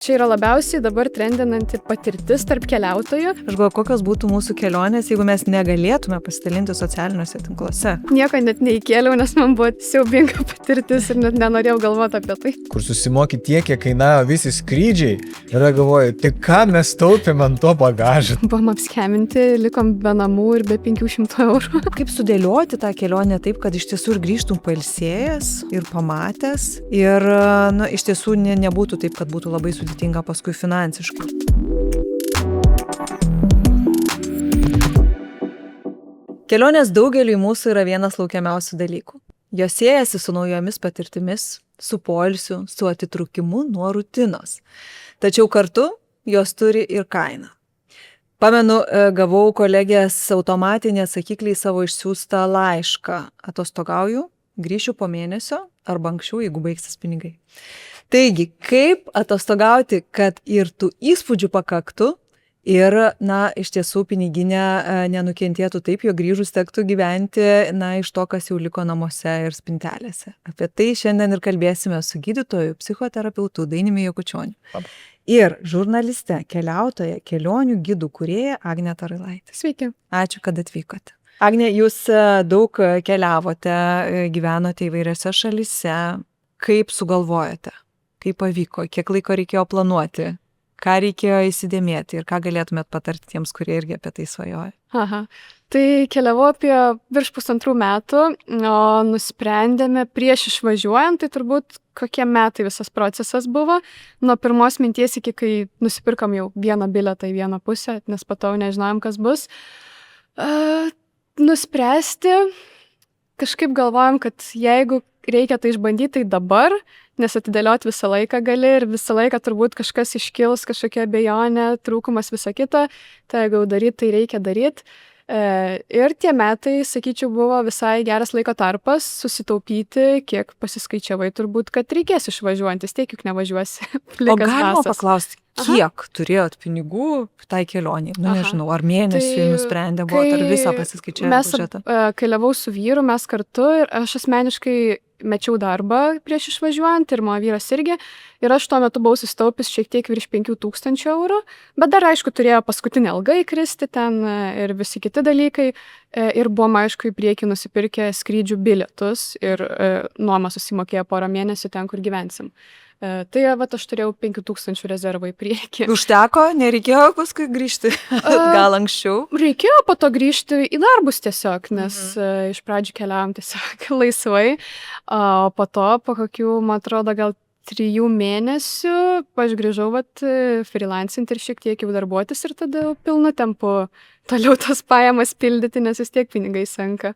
Čia yra labiausiai dabar trendinanti patirtis tarp keliautojų. Aš galvoju, kokios būtų mūsų kelionės, jeigu mes negalėtume pasidalinti socialiniuose tinkluose. Nieko net neįkėliau, nes man buvo siaubinga patirtis ir net nenorėjau galvoti apie tai. Kur susimoki tiek, kiek kainavo visi skrydžiai, ir galvoju, tai ką mes taupėm ant to bagažą. Buvom apskeminti, likom be namų ir be 500 eurų. Kaip sudėlioti tą kelionę taip, kad iš tiesų ir grįžtum pailsėjęs ir pamatęs ir iš tiesų nebūtų taip, kad būtų labai sudėtinga paskui finansiškai. Kelionės daugeliui mūsų yra vienas laukiamiausių dalykų. Jos siejasi su naujomis patirtimis, su poilsiu, su atitrūkimu nuo rutinos. Tačiau kartu jos turi ir kainą. Pamenu, gavau kolegės automatinį atsakiklį į savo išsiųstą laišką. Atostogauju, grįšiu po mėnesio arba anksčiau, jeigu baigsis pinigai. Taigi, kaip atostogauti, kad ir tų įspūdžių pakaktų ir, iš tiesų piniginė nenukentėtų taip, jog grįžus tektų gyventi, iš to, kas jau liko namuose ir spintelėse. Apie tai šiandien ir kalbėsime su gydytoju, psichoterapeutu Dainiumi Jakučioniu. Ir žurnaliste, keliautoja, kelionių gidų kūrėja Agnė Tarailaitė. Sveiki. Ačiū, kad atvykote. Agnė, jūs daug keliavote, gyvenote įvairiose šalyse. Kaip sugalvojate? Kaip pavyko? Kiek laiko reikėjo planuoti? Ką reikėjo įsidėmėti ir ką galėtumėt patarti tiems, kurie irgi apie tai svajoja? Tai keliavau apie virš 1,5 metų, o nusprendėme prieš išvažiuojant, tai turbūt kokie metai visas procesas buvo. Nuo pirmos minties iki kai nusipirkom jau vieną bilietą į vieną pusę, nes po to nežinojom, kas bus. Nuspręsti, kažkaip galvojom, kad jeigu reikia tai išbandyti, tai dabar, nes atidėlioti visą laiką gali ir visą laiką turbūt kažkas iškils, kažkokia abejonė, trūkumas, visa kita, tai jeigu daryti, tai reikia daryti. Ir tie metai, sakyčiau, buvo visai geras laiko tarpas susitaupyti, kiek pasiskaičiavai turbūt, kad reikės išvažiuojant, vis tiek juk nevažiuosi. O galima paklausti, kiek turėjot pinigų tai kelionį? Nežinau, ar mėnesiui nusprendė buvo, ar visą pasiskaičiavę biudžetą? Mes keliavau su vyru, mes kartu ir aš asmeniškai mečiau darbą prieš išvažiuojant ir mano vyras irgi. Ir aš tuo metu buvau susitaupęs šiek tiek virš 5,000 eurų, bet dar, aišku, turėjo paskutinę algą įkristi ten ir visi kiti dalykai. Ir buvom, aišku, į priekį nusipirkę skrydžių bilietus ir nuomą susimokėję porą mėnesių ten, kur gyvensim. Tai aš turėjau 5,000 rezervą į priekį. Užteko? Nereikėjo paskui grįžti? Gal anksčiau? Reikėjo po to grįžti į darbus tiesiog, nes iš pradžių keliavom tiesiog laisvai. O po to, po kokių, man atrodo, gal 3 mėnesių, aš grįžau freelancinti ir šiek tiek jau darbuotis ir tada pilnu tempu toliau tas pajamas pildyti, nes vis tiek pinigai senka.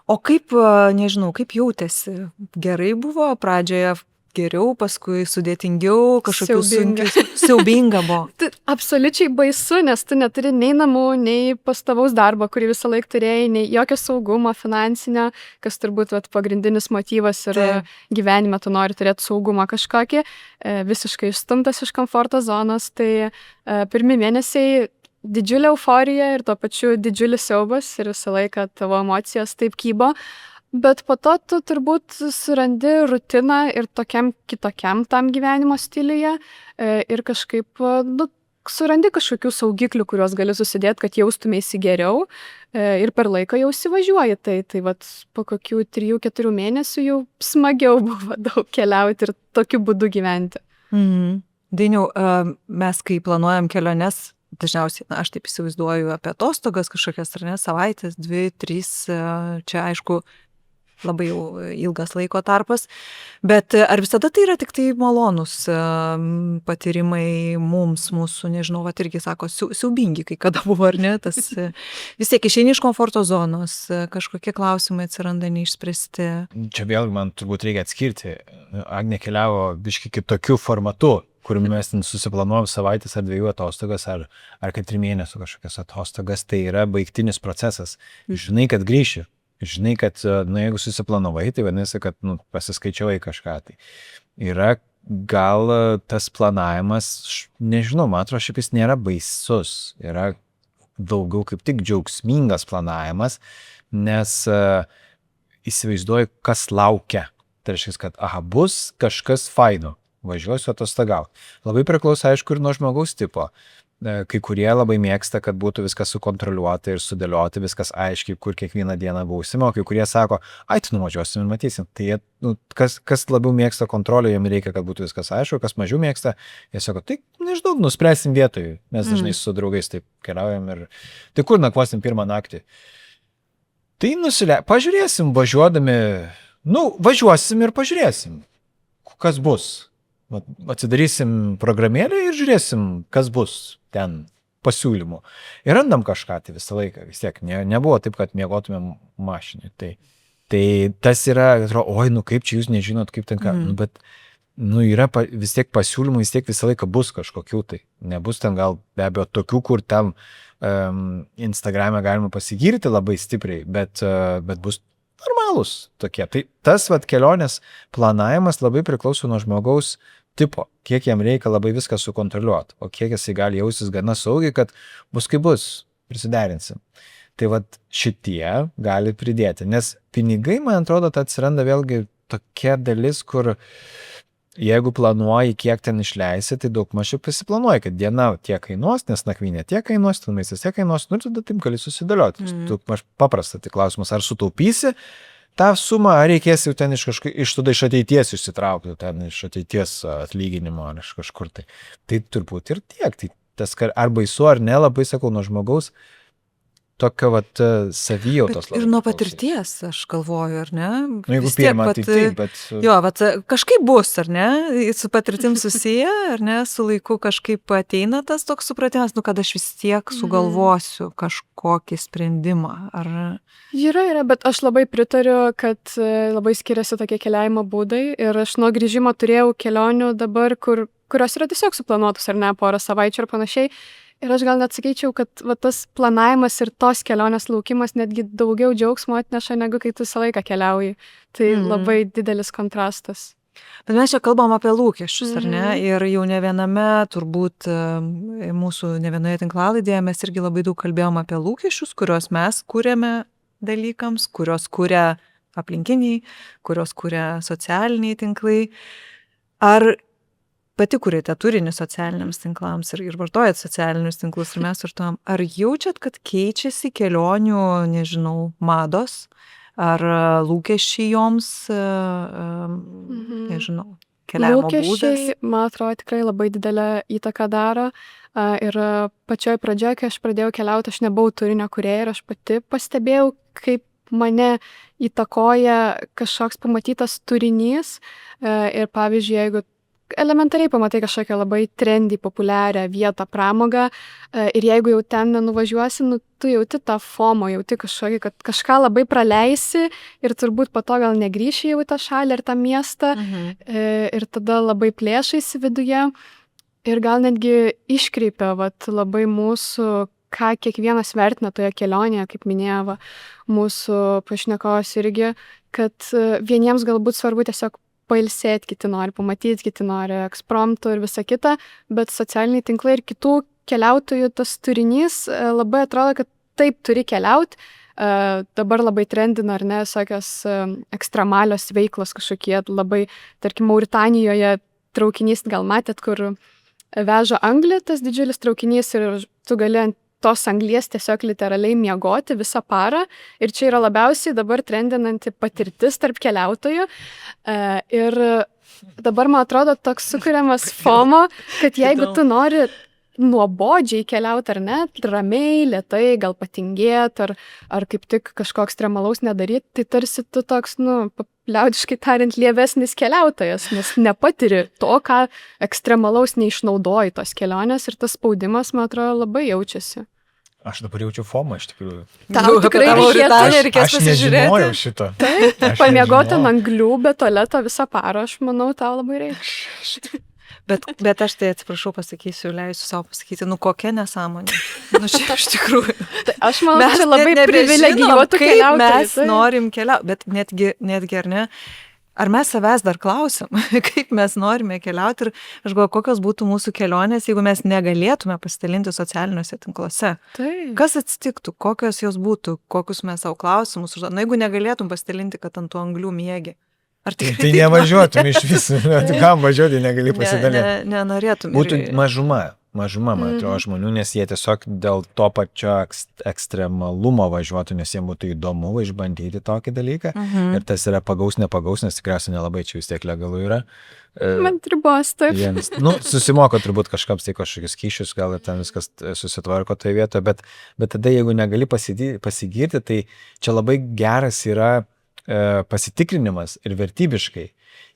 O kaip, nežinau, kaip jautėsi? Gerai buvo pradžioje? Geriau, paskui sudėtingiau, kažkokių siaubinga buvo. Absoliučiai baisu, nes tu neturi nei namų, nei pastovaus darbo, kurį visą laiką turėjai, nei jokio saugumo finansinio, kas turbūt pagrindinis motyvas yra gyvenime, tu nori turėti saugumą kažkokį, visiškai išstumtas iš komforto zonos. Tai pirmi mėnesiai didžiulė euforija ir tuo pačiu didžiulis siaubas ir visą laiką tavo emocijos taip kybo. Bet po to tu turbūt surandi rutiną ir tokiam kitokiam tam gyvenimo stiliuje ir kažkaip surandi kažkokių saugiklių, kuriuos gali susidėti, kad jaustumėsi geriau ir per laiką jau įsivažiuoji. Tai po kokių 3-4 mėnesių jau smagiau buvo daug keliauti ir tokiu būdu gyventi. Dainiau, mes kai planuojam keliones, dažniausiai, aš taip įsivaizduoju apie atostogas kažkokias, ar ne, savaitės, 2-3, čia aišku, labai jau ilgas laiko tarpas, bet ar visada tai yra tik tai malonus patyrimai mums, mūsų, nežinau, irgi sako, siaubingi, kai kada buvo, ar ne, tas vis tiek išeini iš komforto zonos, kažkokie klausimai atsiranda neišspręsti. Čia vėlgi man turbūt reikia atskirti. Agnė keliavo biškai kitokiu formatu, kur mes susiplanuojam savaitės ar 2 atostogas, ar 4 mėnesių kažkokias atostogas, tai yra baigtinis procesas. Žinai, kad grįši. Žinai, kad jeigu susiplanavai, tai vadinasi, kad pasiskaičiavai kažką. Tai yra gal tas planavimas, nežinau, man atrodo, šiaip jis nėra baisus. Yra daugiau kaip tik džiaugsmingas planavimas, nes įsivaizduoju, kas laukia. Tai reiškia, kad bus kažkas faino. važiuosiu atostogauti. Labai priklauso, aišku, ir nuo žmogaus tipo. Kai kurie labai mėgsta, kad būtų viskas sukontroliuota ir sudėlioti, viskas aiškiai, kur kiekvieną dieną būsime, o kai kurie sako, tu nuvažiuosim ir matysim. Tai jie, kas labiau mėgsta kontrolę, jiem reikia, kad būtų viskas aišku, kas mažiau mėgsta, jie sako, tai nežinau, nuspręsim vietoj. Mes dažnai su draugais taip keliaujam ir tai kur nakvosim pirmą naktį. Tai pažiūrėsim, važiuodami, važiuosim ir pažiūrėsim, kas bus. Atsidarysim programėlę ir žiūrėsim, kas bus ten pasiūlymų. Ir randam kažką tai visą laiką, vis tiek. Nebuvo taip, kad miegotumėm mašinai. Tai tas yra, atrodo, kaip čia jūs nežinot, kaip ten ką. Bet yra vis tiek pasiūlymų, vis tiek visą laiką bus kažkokių tai. Nebus ten gal be abejo tokių, kur tam Instagrame galima pasigirti labai stipriai, bet bus normalūs tokie. Tai tas kelionės planavimas labai priklauso nuo žmogaus tipo, kiek jam reikia labai viską sukontroliuoti, o kiek jisai gali jaustis gana saugiai, kad bus kaip bus, prisiderinsim. Tai šitie gali pridėti, nes pinigai, man atrodo, tai atsiranda vėlgi tokia dalis, kur jeigu planuoji, kiek ten išleisi, tai daug mažiau prisiplanuoji, kad diena tiek kainuos, nes nakvynė tiek kainuos, ten maistas tiek kainuos, ir tada taip gali susidėlioti. Daug maž paprasta, tai klausimas, ar sutaupysi tą sumą, ar reikės jau ten iš ateities išsitraukti, ten iš ateities atlyginimo, ar iš kažkur tai. Tai turbūt ir tiek. Tai tas, ar baisu, ar ne, labai sakau, nuo žmogaus tokio savijautos. Ir nuo patirties, aš galvoju, ar ne? Jeigu pirmą, tai taip, bet... Jo, kažkaip bus, ar ne? Su patirtim susiję, ar ne? Su laiku kažkaip ateina tas toks supratimas, kad aš vis tiek sugalvosiu kažkokį sprendimą, ar... Yra, bet aš labai pritariu, kad labai skiriasi tokie keliavimo būdai ir aš nuo grįžimo turėjau kelionių dabar, kurios yra tiesiog suplanuotos, ar ne, porą savaičių ir panašiai. Ir aš gal net sakyčiau, kad tas planavimas ir tos kelionės laukimas netgi daugiau džiaugsmo atneša, negu kai tu visą laiką keliauji. Tai labai didelis kontrastas. Bet mes čia kalbam apie lūkesčius, ar ne? Ir jau ne viename, turbūt mūsų ne vienoje tinklalaidėje mes irgi labai daug kalbėjom apie lūkesčius, kuriuos mes kūrėme dalykams, kurios kūrė aplinkiniai, kurios kūrė socialiniai tinklai. Ar pati kūrėte turinį socialiniams tinklams ir vartojat socialinius tinklus ir mes vartojam. Ar jaučiat, kad keičiasi kelionių, nežinau, mados, ar lūkesčiai joms, nežinau, keliavimo būdas? Lūkesčiai, man atrodo, tikrai labai didelę įtaką daro. Ir pačioj pradžioje, kai aš pradėjau keliauti, aš nebuvau turinio kūrėja ir aš pati pastebėjau, kaip mane įtakoja kažkoks pamatytas turinys. Ir pavyzdžiui, jeigu elementariai pamatai kažkokią labai trendy, populiarią vietą, pramogą ir jeigu jau ten nenuvažiuosi, tu jauti tą FOMO, jauti kažkokį, kad kažką labai praleisi ir turbūt po to gal negrįši jau į tą šalį ar tą miestą ir tada labai plėšaisi viduje ir gal netgi iškreipia labai mūsų, ką kiekvienas vertina toje kelionėje, kaip minėjo mūsų pašnekovas irgi, kad vieniems galbūt svarbu tiesiog pailsėti, kiti nori pamatyti, kiti nori ekspromtų ir visa kita, bet socialiniai tinklai ir kitų keliautojų tas turinys labai atrodo, kad taip turi keliauti. Dabar labai trendina, ar ne, visokios ekstremalios veiklos kažkokie, labai, tarkim, Mauritanijoje traukinys, gal matėt, kur veža anglį, tas didžiulis traukinys ir tu gali ant tos anglies tiesiog literaliai miegoti visą parą. Ir čia yra labiausiai dabar trendinanti patirtis tarp keliautojų. Ir dabar, man atrodo, toks sukuriamas FOMO, kad jeigu tu nori nuobodžiai keliauti ar ne, ramiai, lėtai, gal patingėti, ar kaip tik kažko ekstremalaus nedaryti, tai tarsi tu toks, liaudiškai tariant, lievesnis keliautojas, nes nepatiri to, ką ekstremalaus neišnaudoji tos kelionės ir tas spaudimas, man atrodo, labai jaučiasi. Aš dabar jaučiu FOMO, iš tikrųjų. Tau tikrai reikėtų. Aš nežinojau šito. Taip, pamiegoti ant anglių be tualeto visą parą, aš manau, tau labai reikia. Bet aš tai atsiprašau pasakysiu, leisiu savo pasakyti, kokia nesąmonė. Šiaip iš tikrųjų. Tai aš manau, čia labai privilegijuotų keliautojų. Mes norim keliauti, bet netgi ar ne, ar mes savęs dar klausim, kaip mes norime keliauti ir aš galvoju, kokios būtų mūsų kelionės, jeigu mes negalėtume pasidalinti socialiniuose tinkluose. Taip. Kas atsitiktų, kokios jos būtų, kokius mes savo klausimus, jeigu negalėtum pasidalinti, kad ant tų anglių miegi. Ar tikrai Tai nevažiuotum iš viso, tu kam važiuoti, negali pasidalinti. Nenorėtum. Būtų mažuma, man atrodo, žmonių, nes jie tiesiog dėl to pačio ekstremalumo važiuotų, nes jiems būtų įdomu išbandyti tokį dalyką. Ir tas yra pagaus, nepagaus, nes tikriausiai nelabai čia vis tiek legalu yra. Man ribos, taip. Jiems, susimoko turbūt kažkams tai kažkokius kyšius, gal ir ten viskas susitvarko toje vietoje, bet tada jeigu negali pasigirti, tai čia labai geras yra pasitikrinimas ir vertybiškai.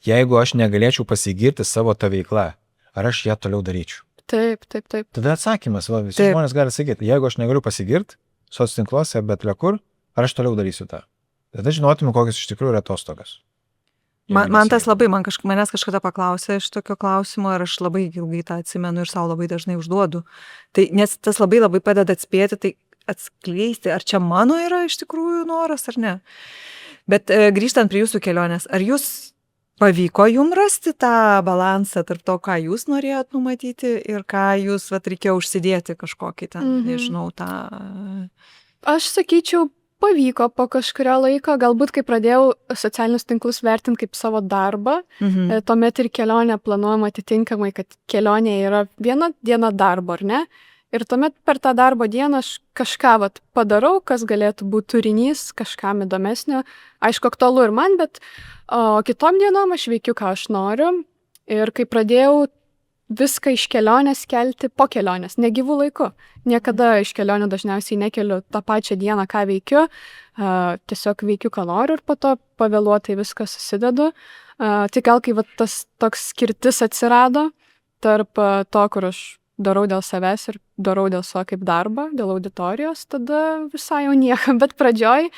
Jeigu aš negalėčiau pasigirti savo tą veiklą, ar aš ją toliau daryčiau? Taip. Tada atsakymas, visi žmonės gali sakyti, jeigu aš negaliu pasigirti socitinkluose, bet lekur, ar aš toliau darysiu tą? Tada žinotume, kokios iš tikrųjų yra atostogas. Man tas labai, manęs kažkada paklausė iš tokio klausimo ir aš labai ilgai tą atsimenu ir savo labai dažnai užduodu. Tai, nes tas labai padeda atspėti, tai atskleisti, ar čia mano yra iš tikrųjų noras ar ne. Bet grįžtant prie jūsų kelionės, ar jūs pavyko jum rasti tą balansą tarp to, ką jūs norėjot numatyti ir ką jūs reikėjo užsidėti kažkokį ten, nežinau, tą... Aš sakyčiau, pavyko po kažkurio laiko, galbūt kai pradėjau socialinius tinklus vertinti kaip savo darbą, tuomet ir kelionę planuojama atitinkamai, kad kelionė yra viena diena darbo, ar ne? Ir tuomet per tą darbo dieną aš kažką padarau, kas galėtų būti turinys, kažkam įdomesnio. Aišku, aktualu ir man, bet kitom dienom aš veikiu, ką aš noriu. Ir kai pradėjau viską iš kelionės kelti po kelionės, negyvų laiku. Niekada iš kelionių dažniausiai nekeliu tą pačią dieną, ką veikiu. Tiesiog veikiu, ką noriu ir po to pavėluotai viską susidedu. Tik gal kai tas toks skirtis atsirado tarp to, kur aš darau dėl savęs ir darau dėl savo kaip darbą, dėl auditorijos, tada visai jau niekam, bet pradžioj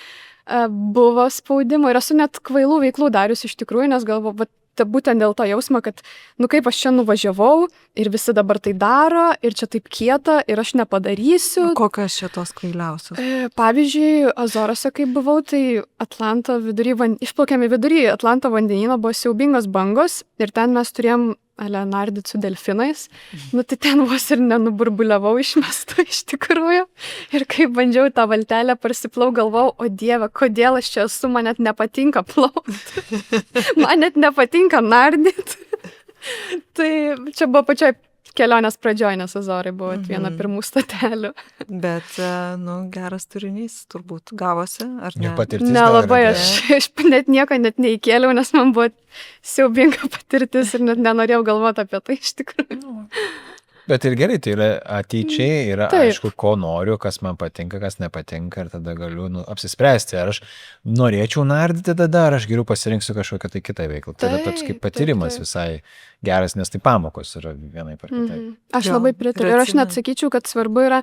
buvo spaudimo ir esu net kvailų veiklų darius iš tikrųjų, nes galvoju, būtent dėl to jausmo, kad, kaip aš čia nuvažiavau ir visi dabar tai daro ir čia taip kieta ir aš nepadarysiu. Kokios čia tos kvailiausios? Pavyzdžiui, Azorose, kai buvau, tai išplaukėme vidury Atlanto vandenyno, buvo siaubingos bangos ir ten mes turėjom nardyti su delfinais. Tai ten vos ir nenuburbuliavau išmestu iš tikrųjų. Ir kai bandžiau tą valtelę parsiplau, galvau, o Dieve, kodėl aš čia esu, man net nepatinka plaukti. Man net nepatinka nardyti. Tai čia buvo pačioj kelionės pradžioj, nes Azorai buvo viena pirmų statelių. Bet, geras turinys turbūt gavosi, ar ne? Nelabai, aš net nieko neįkėliau, nes man buvo siaubinga patirtis ir net nenorėjau galvoti apie tai iš tikrųjų. Bet ir gerai, tai yra ateičiai, yra aišku, ko noriu, kas man patinka, kas nepatinka ir tada galiu apsispręsti, ar aš norėčiau nardyti tada, ar aš geriau pasirinksiu kažkokią tai kitą veiklą. Tai yra toks kaip patyrimas visai geras, nes tai pamokos yra vienai par kitai. Aš labai pritariu ir aš net sakyčiau, kad svarbu yra,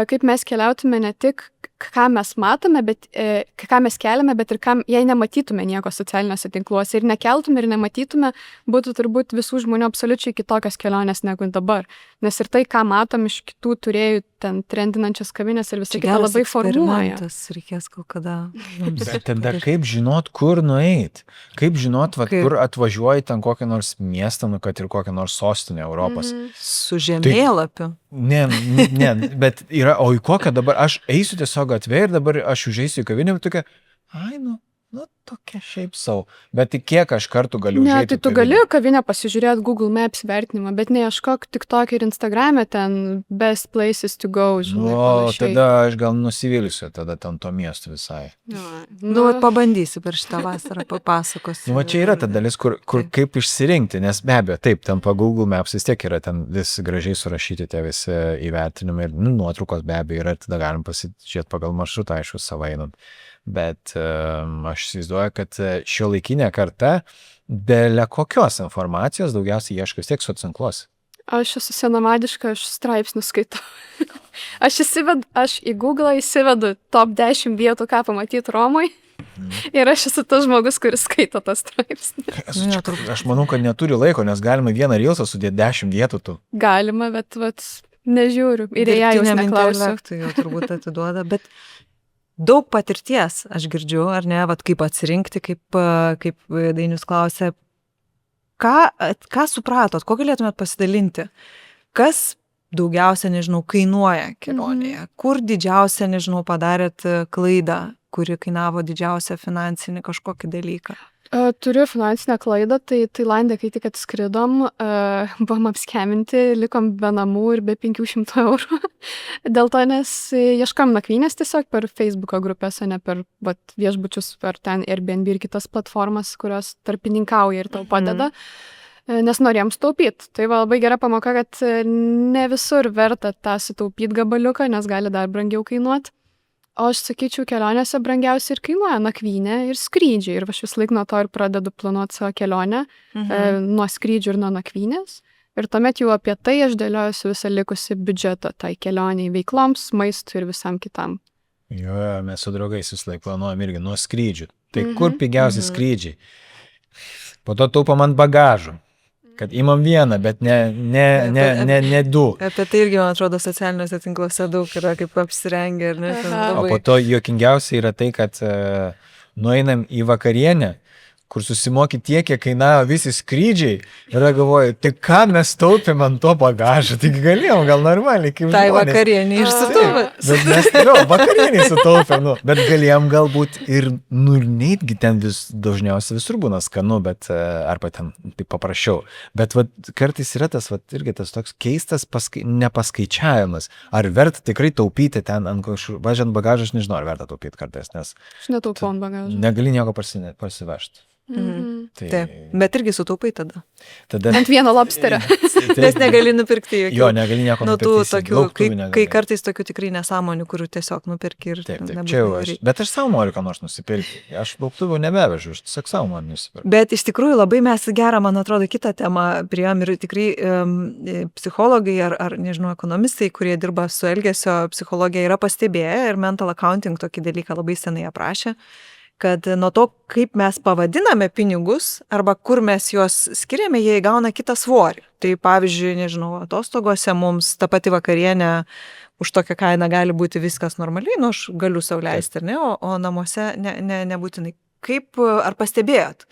kaip mes keliautume ne tik ką mes matome, bet ką mes keliame, bet ir jei nematytume nieko socialiniuose tinkluose ir nekeltume ir nematytume, būtų turbūt visų žmonių absoliučiai kitokios kelionės negu dabar. Nes ir tai, ką matom iš kitų turėjų ten trendinančias kavinės ir visą kitą labai formuoja. Reikės kol kada. Bet tada kaip žinot, kur nueit? Kaip žinot, kur atvažiuoji ten kokią nors miestą, kad ir kokią nors sostinę Europos? Su žemėlapiu. Ne, bet yra, o į kokią dabar, aš eisiu tiesiog gatvė ir dabar aš užeisiu į kavinę ir tokia, tokia šiaip savo. Bet kiek aš kartų galiu užeiti? Ne, tai tu gali kavinę pasižiūrėti Google Maps vertinimą, bet neieškok TikTok ir Instagram'e ten best places to go, žinai. Tada aš gal nusivylusiu tada ten to miesto visai. Pabandysiu per šitą vasarą, papasakosiu. Čia yra ta dalis, kur kaip išsirinkti, nes be abejo, taip, ten po Google Maps vis tiek yra ten vis gražiai surašyti tie visi įvertinimai ir nuotraukos be abejo yra ir tada galim pasižiūrėti pagal maršrutą, aišku, savo einant. Bet aš įsivaizduoju, kad šiuolaikinė karta dėl kokios informacijos daugiausiai ieško vis tiek socitinkluose. Aš esu senamadiška, aš straipsnius skaitau. Aš į Google įsivedu top 10 vietų, ką pamatyti Romoj. Ir aš esu tas žmogus, kuris skaito tą straipsnį. Aš manau, kad neturi laiko, nes galima vieną reelsą sudėti 10 vietų tu. Galima, bet nežiūriu. Ir ją jūs neklausiu. Tai jau turbūt atiduoda, bet daug patirties, aš girdžiu, ar ne, kaip atsirinkti, kaip Dainius klausė. Ką supratot, ko galėtumėt pasidalinti? Kas daugiausia, kainuoja kelionėje? Kur didžiausia, padarėt klaidą, kuri kainavo didžiausią finansinį kažkokį dalyką? Turiu finansinę klaidą, tai Tailandė, kai tik atskridom, buvom apskeminti, likom be namų ir be 500 eurų. Dėl to, nes ieškam nakvynės tiesiog per Facebooko grupės, o ne per viešbučius, per ten Airbnb ir kitas platformas, kurios tarpininkauja ir tau padeda. Nes norėjom sutaupyti. Tai labai gera pamoka, kad ne visur verta tą sutaupyti gabaliuką, nes gali dar brangiau kainuoti. O aš sakyčiau, kelionėse brangiausiai ir kainuoja nakvynė ir skrydžiai. Ir aš vis laik nuo to ir pradedu planuoti savo kelionę, nuo skrydžių ir nuo nakvynės. Ir tuomet jau apie tai aš dėliojusi visą likusi biudžetą tai kelioniai, veikloms, maistui ir visam kitam. Jo, mes su draugais vis laik planuojam irgi nuo skrydžių. Tai kur pigiausi skrydžiai? Po to taupam ant bagažų. Kad imam vieną, bet ne du. Apie tai irgi, man atrodo, socialiniuose tinkluose daug yra, kaip apsirengę. Ir ne, O po to juokingiausia yra tai, kad nueinam į vakarienę, kur susimoki tiek, kiek kainavo visi skrydžiai. Ir galvoju, tai ką mes taupėm ant to bagažo? Taigi galėjom gal normaliai, kaip tai žmonės. vakarienė ir sutaupė. Bet mes, vakarienį sutaupėm, bet galėjom galbūt ir, neitgi ten dažniausiai visur būna skanu, bet arba ten taip paprašiau. Bet kartais yra tas, irgi tas toks keistas nepaskaičiavimas. Ar verta tikrai taupyti ten ant kažkur, važiant bagažą, aš nežinau, ar verta taupyti kartais, nes Aš netaupau ant bagažo. negali nieko parsivežti. Tai, Taip, bet irgi sutaupai tada. Ant vieno lobsterio. Nes negali nupirkti jokių. Jo, negali nieko Nu, tų nupirkti. tokių, kai kartais tokių tikrai nesąmonių, kurių tiesiog nupirki ir Taip, nebūtinai čia jau aš. reikia. Bet aš savo noriu ką nors nusipirkti. Aš lauktuvių nebevežu, aš tiesiog savo noriu nusipirkti. Bet iš tikrųjų labai mes gerą, man atrodo, kitą temą priėjom ir tikrai psichologai ar nežinau, ekonomistai, kurie dirba su elgesio psichologija, yra pastebėję ir mental accounting tokį dalyką labai senai aprašė, kad nuo to, kaip mes pavadiname pinigus arba kur mes juos skiriame, jie įgauna kitą svorį. Tai pavyzdžiui, nežinau, atostogose mums ta pati vakarienė už tokią kainą gali būti viskas normaliai, nu aš galiu sau leisti, ar ne, o namuose nebūtinai. Kaip, ar pastebėjot,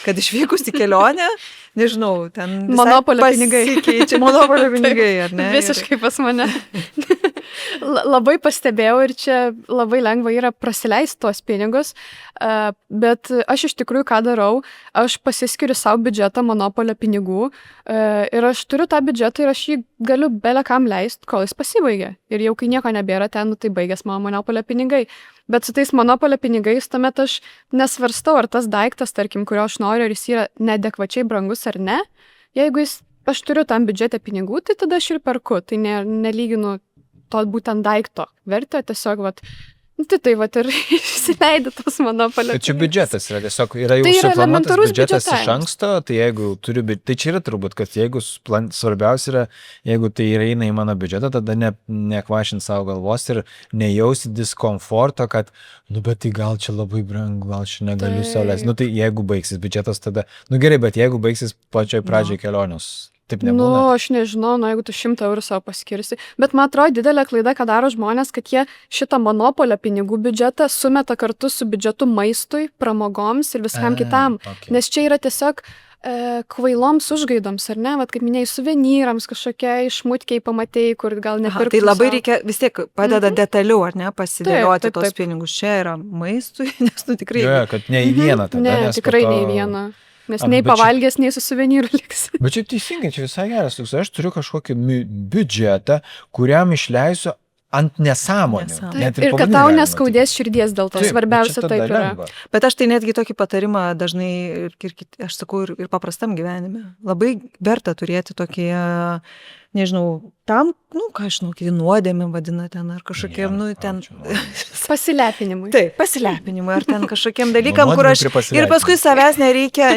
kad išvykus į kelionę, nežinau, ten Monopolio pinigai. Pasikeičia monopolio pinigai, ar ne? Visiškai pas mane. Labai pastebėjau ir čia labai lengva yra prasileisti tuos pinigus, bet aš iš tikrųjų ką darau, aš pasiskiriu savo biudžetą monopolio pinigų ir aš turiu tą biudžetą ir aš jį galiu belekam leisti, kol jis pasibaigia. Ir jau kai nieko nebėra ten, tai baigęs mano monopolio pinigai. Bet su tais monopolio pinigais tuomet aš nesvarstau, ar tas daiktas, tarkim, kurio aš noriu, ar jis yra neadekvačiai brangus ar ne. Jeigu aš turiu tam biudžete pinigų, tai tada aš ir perku. Tai nelyginu to būtent daikto vertę, tiesiog tai ir įsileidai tos monopolio. Bet čia biudžetas yra tiesiog, yra jau Tai yra suplanuotas elementarus biudžetas iš biudžetavimas. anksto, tai jeigu turiu, tai čia yra turbūt, kad jeigu svarbiausia yra, jeigu tai eina į mano biudžetą, tada nekvašint savo galvos ir nejausti diskomforto, kad, bet tai gal čia labai brangu, gal čia negaliu sau leisti. Tai jeigu baigsis biudžetas, tada, gerai, bet jeigu baigsis pačioj pradžioj kelionės. Taip nebūna. Aš nežinau, jeigu tu 100 eurų savo paskirsi. Bet man atrodo didelė klaida, ką daro žmonės, kad jie šitą monopolio pinigų biudžetą sumeta kartu su biudžetu maistui, pramogoms ir viskam kitam. Okay. Nes čia yra tiesiog kvailoms užgaidoms, ar ne? Kaip minėjai, suvenyrams kažkokie išmutkiai pamatėjai, kur gal nepirktų. Tai labai sau. reikia, vis tiek padeda detaliau, ar ne, pasidėlioti Taip. tos pinigus. Čia yra maistui, nes tikrai... Jo, kad ne į vieną tada. Ne, nes po tikrai to- ne į vieną. Nes Bet nei čia- pavalgęs, nei su suvenyru liks. Bet čia teisingai, čia visai geras. Aš turiu kažkokį biudžetą, kuriam išleisiu ant nesąmonių. Nesąmonių. Net Ir kad pavadinti tau galima neskaudės širdies dėl to. taip. Svarbiausia Bet čia taip tada yra. lengva. Bet aš tai netgi tokį patarimą dažnai, aš sakau, ir paprastam gyvenime. Labai verta turėti tokį, nežinau, tam, ką aš žinau, kiti nuodėmė vadina ten, ar kažkokiem, ten... Pasilepinimui. Taip, pasilepinimui, ar ten kažkokiem dalykam, kur aš... Nuodėmė prie pasilepinimo. Ir paskui savęs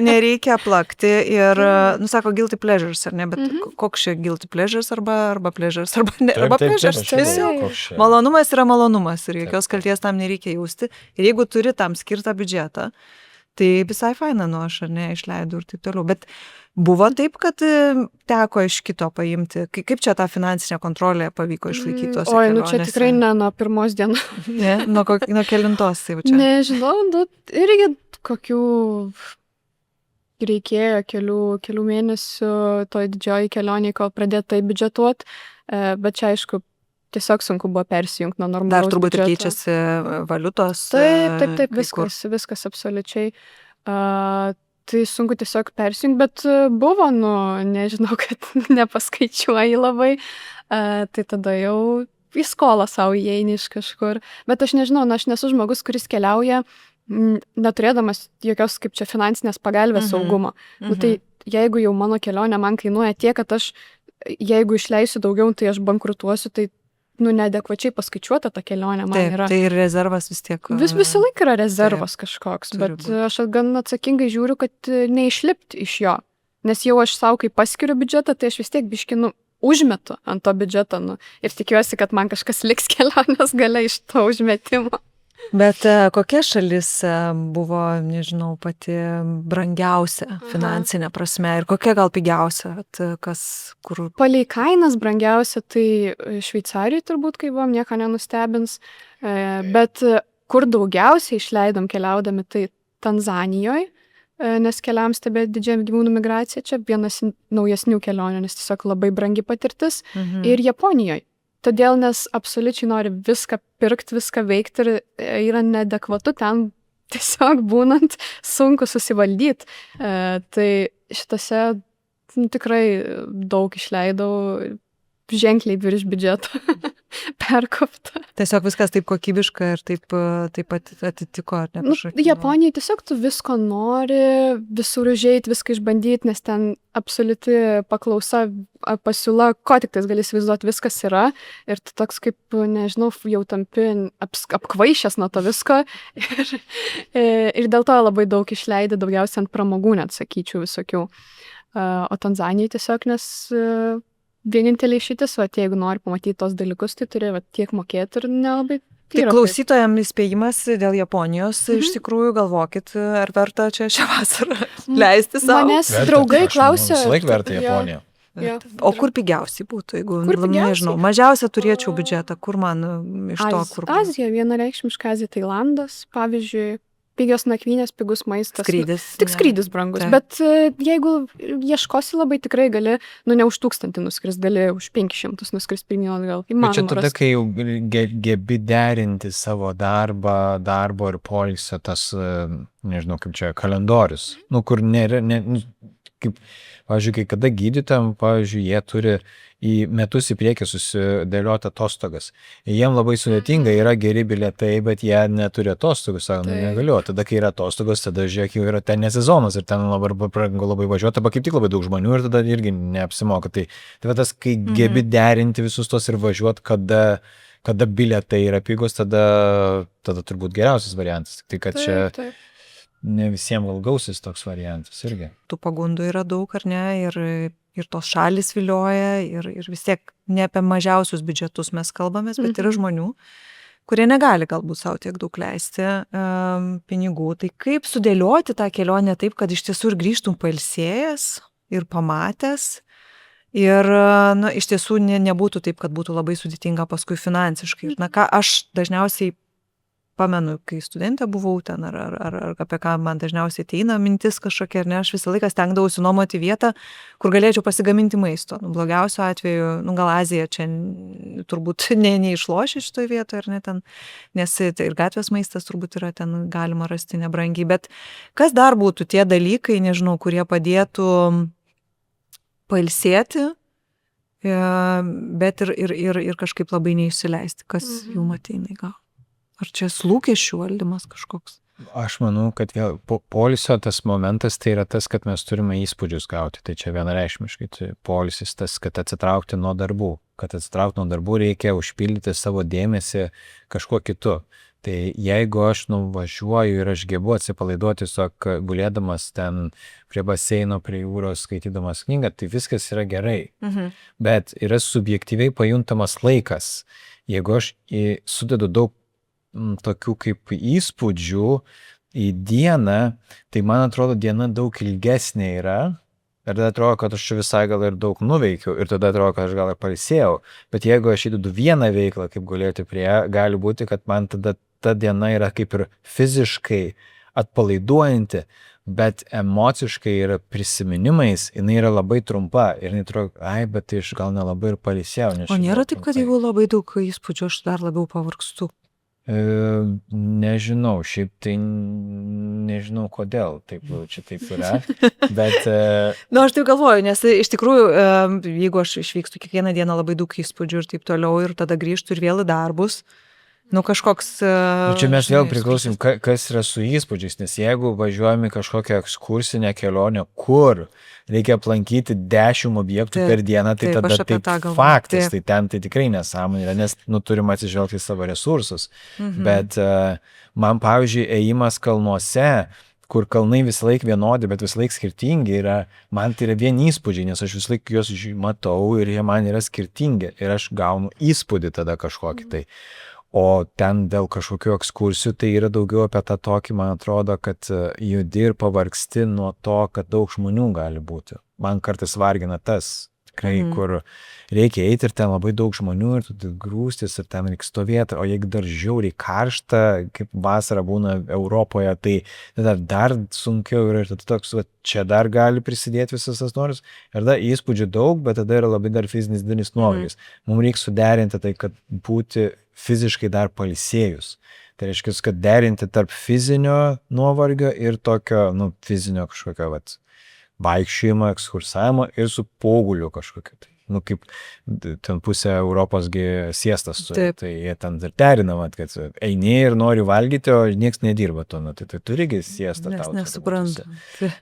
nereikia plakti ir, sako, guilty pleasures, ar ne, bet koks čia guilty pleasures arba pleasures, arba pleasures. Taip, Tiesiog koks čia. malonumas yra malonumas ir jokios kalties tam nereikia jausti. Ir jeigu turi tam skirtą biudžetą, tai visai faina, aš ar ne, išleidau ir taip toliau. Bet buvo taip, kad teko iš kito paimti. Kaip čia tą finansinę kontrolę pavyko išlaikyti tuose Oi, kelionėse? čia tikrai ne nuo pirmos dienos. Ne, nuo kelintos, tai va čia. Nežinau, irgi kokių reikėjo kelių mėnesių toj didžioji kelionė, kol pradėti tai biudžetuot, bet čia aišku, tiesiog sunku buvo persijungti nuo normalaus Dar turbūt ir biudžeto. keičiasi valiutos. Taip, kai kur. viskas absoliučiai. Tai sunku tiesiog persijungti, bet buvo, nežinau, kad nepaskaičiuoji labai, tai tada jau į skolą savo įeini iš kažkur. Bet aš nežinau, aš nesu žmogus, kuris keliauja neturėdamas jokios kaip čia finansinės pagalbės saugumo. Tai jeigu jau mano kelionė man kainuoja tiek, kad aš, jeigu išleisiu daugiau, tai aš bankrutuosiu, tai neadekvačiai paskaičiuota ta kelionė man Taip, yra. tai ir rezervas vis tiek. Visą laiką yra rezervas kažkoks, bet aš gan atsakingai žiūriu, kad neišlipti iš jo. Nes jau aš savo, kai paskiriu biudžetą, tai aš vis tiek biškinu užmetu ant to biudžeto. Ir tikiuosi, kad man kažkas liks kelionės gale iš to užmetimo. Bet kokia šalis buvo, nežinau, pati brangiausia finansinė prasme ir kokia gal pigiausia, kur... Palei kainas brangiausia, tai Šveicarijoje turbūt, kai buvom, nieko nenustebins, bet kur daugiausiai išleidom keliaudami, tai Tanzanijoje, nes keliam stebėti didžiąją gyvūnų migraciją, čia vienas naujesnių kelionių, nes tiesiog labai brangi patirtis, ir Japonijoje. Todėl, nes absoliučiai nori viską pirkti, viską veikti ir yra neadekvatu ten tiesiog būnant sunku susivaldyti. Tai šitose tikrai daug išleidau, ženkliai virš biudžeto perkopta. Tiesiog viskas taip kokybiška ir taip atitiko, ar ne? Japonijai tiesiog tu visko nori, visur užėjti, viską išbandyti, nes ten absoliuti paklausa, pasiūla, ko tik tais gali įsivaizduoti, viskas yra. Ir tu toks kaip, nežinau, jau tampi apkvaišęs nuo to visko. Ir dėl to labai daug išleidai, daugiausiai ant pramogų, net sakyčiau, visokių. O Tanzanijai tiesiog, nes... Vienintelė išeitis, jeigu nori pamatyti tos dalykus, tai turi tiek mokėti ir nelabai. Tai klausytojams įspėjimas dėl Japonijos, iš tikrųjų galvokit, ar verta čia šią vasarą leisti savo. Manęs draugai klausia. Visą laiką verta Japonija. O kur pigiausiai būtų, jeigu, nežinau, mažiausia turėčiau biudžetą, kur man iš to, kur... Azija, vienareikšmiškai Azija, Tailandas, pavyzdžiui. Pigios nakvynės, pigus maistas. Skrydis. Tik skrydis brangus. Bet jeigu ieškosi labai, tikrai gali, ne už 1000 nuskrist, gali už 500 nuskrist pirmyn atgal. Bet čia tada, kai jau gebi derinti savo darbo ir poilsio tas, nežinau, kaip čia, kalendorius. Kur nėra, kaip, pavyzdžiui, kai kada gydytam, pavyzdžiui, jie turi į metus į priekį susidėlioti atostogas. Jiem labai sudėtinga, yra geri bilietai, bet jie neturi atostogų, sako, negaliu. Tada, kai yra atostogos, tada žiūrėk, jau yra ten nesezonas ir ten labai važiuoti, arba kaip tik labai daug žmonių ir tada irgi neapsimoka. Tai tas, kai gebi derinti visus tos ir važiuoti, kada bilietai yra pigus, tada turbūt geriausias variantas. Tai kad čia ne visiems gal gausis toks variantas irgi. Tų pagundų yra daug, ar ne, ir tos šalis vilioja, ir vis tiek ne apie mažiausius biudžetus mes kalbamės, bet yra žmonių, kurie negali galbūt savo tiek daug leisti pinigų. Tai kaip sudėlioti tą kelionę taip, kad iš tiesų ir grįžtum pailsėjęs ir pamatęs, ir iš tiesų nebūtų taip, kad būtų labai sudėtinga paskui finansiškai. Ir ką aš dažniausiai pamenu, kai studentė buvau ten, ar apie ką man dažniausiai ateina mintis kažkokia, ar ne, aš visą laiką stengdavausi nuomoti vietą, kur galėčiau pasigaminti maisto. Blogiausiu atveju, gal Azija čia turbūt neišlošia šitoj vietoje, ar ne ten, nes ir gatvės maistas turbūt yra ten galima rasti nebrangiai. Bet kas dar būtų tie dalykai, nežinau, kurie padėtų pailsėti, bet ir kažkaip labai neišsileisti, kas jum ateina į galvą? Ar čia lūkesčių valdymas kažkoks? Aš manau, kad vėl poilsio tas momentas tai yra tas, kad mes turime įspūdžius gauti. Tai čia vienareikšmiškai tai poilsis tas, kad atsitraukti nuo darbų. Kad atsitraukti nuo darbų reikia užpildyti savo dėmesį kažkuo kitu. Tai jeigu aš nuvažiuoju ir aš gebu atsipalaiduoti tiesiog gulėdamas ten prie baseino, prie jūros, skaitydamas knygą, tai viskas yra gerai. Bet yra subjektyviai pajuntamas laikas. Jeigu aš sudedu daug tokių kaip įspūdžių į dieną, tai man atrodo diena daug ilgesnė yra ir tada atrodo, kad aš visai gal ir daug nuveikiau ir tada atrodo, kad aš gal ir pailsėjau. Bet jeigu aš įdedu vieną veiklą, kaip gulėti prie, gali būti, kad man tada ta diena yra kaip ir fiziškai atpalaiduojanti, bet emociškai ir prisiminimais jinai yra labai trumpa ir jinai atrodo, bet tai aš gal nelabai ir pailsėjau. O nėra taip, kad jeigu labai daug įspūdžių, aš dar labiau pavargstu? Nežinau, šiaip tai nežinau kodėl taip yra, bet... Aš taip galvoju, nes iš tikrųjų, jeigu aš išvykstu kiekvieną dieną labai daug įspūdžių ir taip toliau, ir tada grįžtu ir vėl į darbus, kažkoks... Čia mes vėl priklausim, kas yra su įspūdžiais, nes jeigu važiuojame kažkokią ekskursinę kelionę, kur reikia aplankyti 10 objektų per dieną, tai tada taip faktas, tai ten tai tikrai nesąmonė yra, nes turim atsižvelgti į savo resursus. Bet man, pavyzdžiui, ėjimas kalnuose, kur kalnai visą laiką vienodi, bet visą laiką skirtingi yra, man tai yra vieni įspūdžiai, nes aš visą laiką juos matau ir jie man yra skirtingi ir aš gaunu įspūdį tada kažkokį tai. O ten dėl kažkokių ekskursijų tai yra daugiau apie tą tokį, man atrodo, kad judi ir pavargsti nuo to, kad daug žmonių gali būti. Man kartais vargina tas, tikrai, kur reikia eiti ir ten labai daug žmonių ir tu grūstis ir ten reikia stovėti, o jeigu dar žiauriai karšta, kaip vasara būna Europoje, tai tada dar sunkiau yra ir tada toks, čia dar gali prisidėti visas tas noras ir tada įspūdžių daug, bet tada yra labai dar fizinis didelis nuovargis. Mums reikia suderinti tai, kad būti fiziškai dar pailsėjus. Tai reiškia, kad derinti tarp fizinio nuovargio ir tokio, fizinio kažkokio, vaikščiojimo, ekskursavimo ir su poguliu kažkokio. Tai, kaip ten pusė Europosgi siestas, tai jie ten ir derinama, kad eini ir nori valgyti, o nieks nedirba tuo metu. Tai turigi siestą tau. Nesuprantu.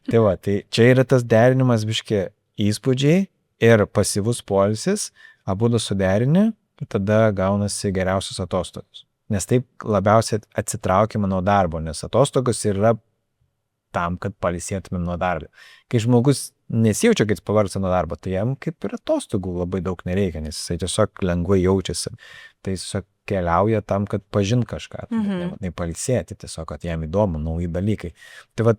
Tai čia yra tas derinimas biški įspūdžiai ir pasyvus poilsis, abudu suderini. Tada gaunasi geriausios atostogos. Nes taip labiausiai atsitraukiama nuo darbo, nes atostogos yra tam, kad pailsėtumėm nuo darbo. Kai žmogus nesijaučia, kad jis pavargsta nuo darbo, tai jam kaip ir atostogų labai daug nereikia, nes jisai tiesiog lengvai jaučiasi. Tai jis tiesiog keliauja tam, kad pažint kažką, tai pailsėti tiesiog, kad jam įdomu, nauji dalykai. Tai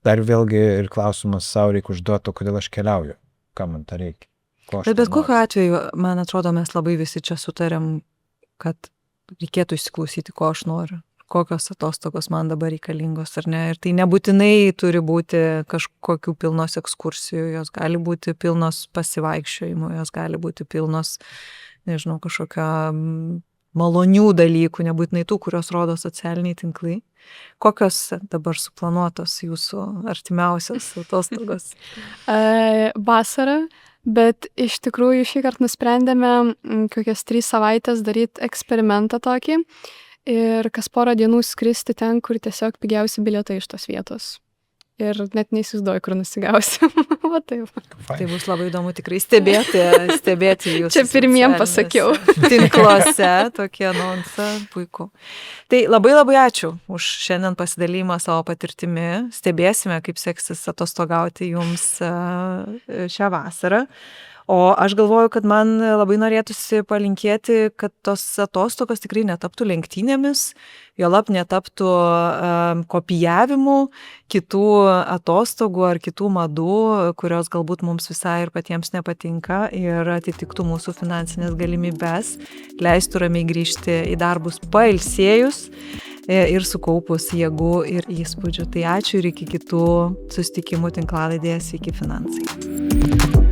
dar vėlgi ir klausimas savo reikia užduoti, kodėl aš keliauju, ką man tą reikia. Bet kokiu atveju, man atrodo, mes labai visi čia sutarėm, kad reikėtų įsiklausyti, ko aš noriu, kokios atostogos man dabar reikalingos ar ne. Ir tai nebūtinai turi būti kažkokių pilnos ekskursijų, jos gali būti pilnos pasivaikščiojimų, jos gali būti pilnos, nežinau, kažkokio malonių dalykų, nebūtinai tų, kurios rodo socialiniai tinklai. Kokios dabar suplanuotos jūsų artimiausios atostogos? Vasara. Bet iš tikrųjų šį kartą nusprendėme kokias 3 savaitės daryti eksperimentą tokį ir kas porą dienų skristi ten, kur tiesiog pigiausi bilietai iš tos vietos. Ir net neįsivaizduoju, kur nusigausim. Va taip. Tai bus labai įdomu tikrai stebėti jūsų. Čia pirmiem pasakiau. Tinkluose tokie anonsą, puiku. Tai labai ačiū už šiandien pasidalymą savo patirtimi. Stebėsime, kaip seksis atostogauti jums šią vasarą. O aš galvoju, kad man labai norėtųsi palinkėti, kad tos atostogos tikrai netaptų lenktynėmis, juolab netaptų kopijavimu kitų atostogų ar kitų madų, kurios galbūt mums visai ir patiems nepatinka ir atitiktų mūsų finansinės galimybes, leistų ramiai grįžti į darbus pailsėjus ir sukaupus jėgų ir įspūdžių. Tai ačiū ir iki kitų susitikimų tinklalaidėje Sveiki finansai.